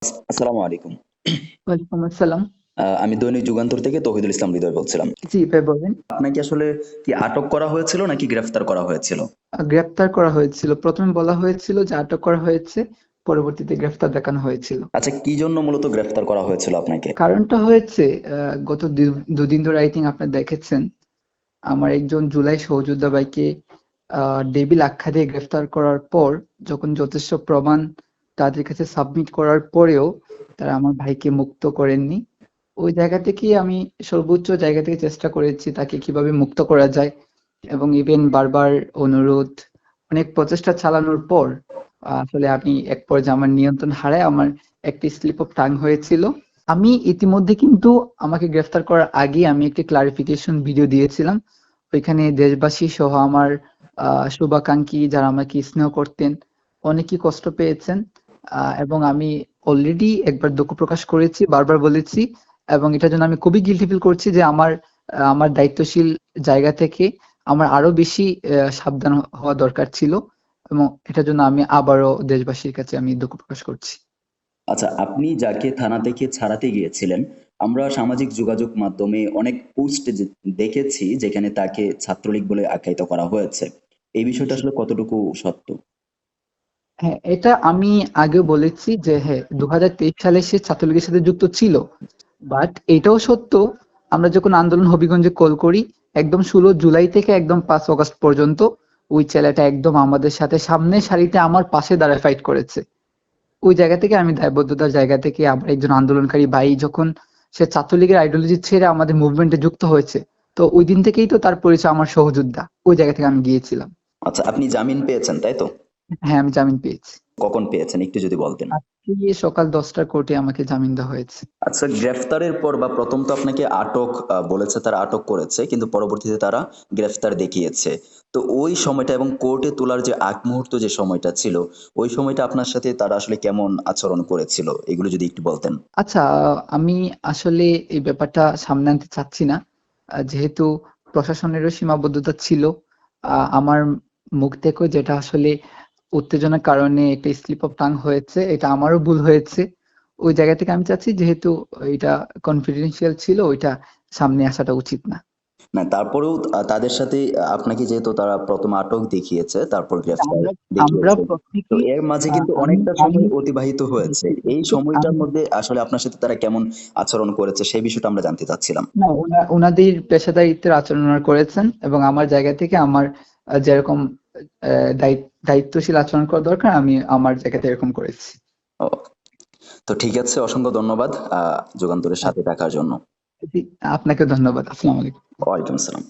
আসসালামু আলাইকুম। ওয়ালাইকুম আসসালাম। আমি দৈনিক যুগান্তর থেকে তৌহিদুল ইসলাম হৃদয় বলছিলাম। জি ভাই বলেন। আপনাকে আসলে কি আটক করা হয়েছিল নাকি গ্রেফতার করা হয়েছিল? গ্রেপ্তার করা হয়েছিল। ১ম এ বলা হয়েছিল যে আটক করা হয়েছে, পরবর্তীতে গ্রেফতার দেখানো হয়েছিল। আচ্ছা, কি জন্য মূলত গ্রেফতার করা হয়েছিল আপনাকে? কারণটা হয়েছে গত দুদিন ধরে আই থিংক আপনারা দেখেছেন, আমার একজন জুলাই সহযোদ্ধা ভাইকে ডেভিল আখ্যা দিয়ে গ্রেফতার করার পর যখন যথেষ্ট প্রমাণ তাদের কাছে সাবমিট করার পরেও তারা আমার ভাইকে মুক্ত করেননি। ওই জায়গা থেকে আমি সর্বোচ্চ জায়গা থেকে চেষ্টা করেছি তাকে কিভাবে মুক্ত করা যায়, এবং ইভেন বারবার অনুরোধ, অনেক প্রচেষ্টা চালানোর পর আসলে আমি এক পর্যায়ে আমার নিয়ন্ত্রণ হারায় আমার একটি স্লিপ অফ টাং হয়েছিল। আমি ইতিমধ্যে কিন্তু আমাকে গ্রেফতার করার আগে আমি একটি ক্লারিফিকেশন ভিডিও দিয়েছিলাম। ওইখানে দেশবাসী সহ আমার শুভাকাঙ্ক্ষী যারা আমাকে স্নেহ করতেন অনেকেই কষ্ট পেয়েছেন, এবং আমি অলরেডি একবার দুঃখ প্রকাশ করেছি, বারবার বলেছি, এবং এটার জন্য আমি খুবই গিল্টি ফিল করছি যে আমার দায়িত্বশীল জায়গা থেকে আমার আরো বেশি সাবধান হওয়া দরকার ছিল, এবং এটার জন্য আমি আবারও দেশবাসীর কাছে আমি দুঃখ প্রকাশ করছি। আচ্ছা, আপনি যাকে থানা থেকে ছাড়াতে গিয়েছিলেন, আমরা সামাজিক যোগাযোগ মাধ্যমে অনেক পোস্ট দেখেছি যেখানে তাকে ছাত্রলীগ বলে আখ্যায়িত করা হয়েছে। এই বিষয়টা আসলে কতটুকু সত্য? হ্যাঁ, এটা আমি আগেও বলেছি যে হ্যাঁ, 2023 সালে সে ছাত্রলীগের সাথে যুক্ত ছিল। বাট এটাও সত্য, আমরা যখন আন্দোলন হবিগঞ্জে কল করি, একদম 16 জুলাই থেকে একদম 5 অগস্ট পর্যন্ত ওই ছেলেটা একদম আমাদের সাথে সামনের সারিতে আমার পাশে দাঁড়ায় ফাইট করেছে। ওই জায়গা থেকে আমি দায়বদ্ধতার জায়গা থেকে আমার একজন আন্দোলনকারী ভাই যখন সে ছাত্রলীগের আইডিওলজি ছেড়ে আমাদের মুভমেন্টে যুক্ত হয়েছে, তো ওই দিন থেকেই তো তার পরিচয় আমার সহযোদ্ধা। ওই জায়গা থেকে আমি গিয়েছিলাম। আচ্ছা, আপনি জামিন পেয়েছেন তাই তো? হ্যাঁ, আমি জামিন পেয়েছি। কখন পেয়েছেন একটু যদি বলতেন। আজকে সকাল 10টার কোর্টে আমাকে জামিন দেওয়া হয়েছে। আচ্ছা, গ্রেফতারের পর বা প্রথম তো আপনাকে আটক বলেছে, তারা আটক করেছে কিন্তু পরবর্তীতে তারা গ্রেফতার দেখিয়েছে। তো ওই সময়টা এবং কোর্টে তোলার যে আগ মুহূর্ত যে সময়টা ছিল, ওই সময়টা আপনার সাথে তারা আসলে কেমন আচরণ করেছিল এগুলো যদি একটু বলতেন। আচ্ছা, আমি আসলে এই ব্যাপারটা সামনে আনতে চাচ্ছি না। যেহেতু প্রশাসনেরও সীমাবদ্ধতা ছিল। আমার মুখ থেকেও যেটা আসলে উত্তেজনার কারণে একটা স্লিপ অফ টাং হয়েছে, এটা আমারও ভুল হয়েছে। ওই জায়গা থেকে আমি চাচ্ছি, যেহেতু এটা কনফিডেন্সিয়াল ছিল, ওইটা সামনে আসাটা উচিত না। না, তারপরেও তাদের সাথে আপনাকে যেহেতু তারা প্রথম আটক দেখিয়েছে তারপর গ্রেফতার আমরা আমরা দেখিয়েছে, তো প্রত্যেকেই এর মাঝে কিন্তু আমি অনেকটা আমি সময় অতিবাহিত হয়েছে। এই সময়টার আমি মধ্যে আসলে আপনার সাথে তারা কেমন আচরণ করেছে সেই বিষয়টা আমরা জানতে চাচ্ছিলাম। না, উনাদের পেশাদারিত্বের আচরণ ওনারা করেছেন, এবং আমার জায়গা থেকে আমার যেরকম দায়িত্বশীল আচরণ করা দরকার আমি আমার জায়গাতে এরকম করেছি। ও, তো ঠিক আছে, অসংখ্য ধন্যবাদ যুগান্তরের সাথে থাকার জন্য। জি, আপনাকে ধন্যবাদ। আসসালামু আলাইকুম। ওয়ালাইকুম আসসালাম।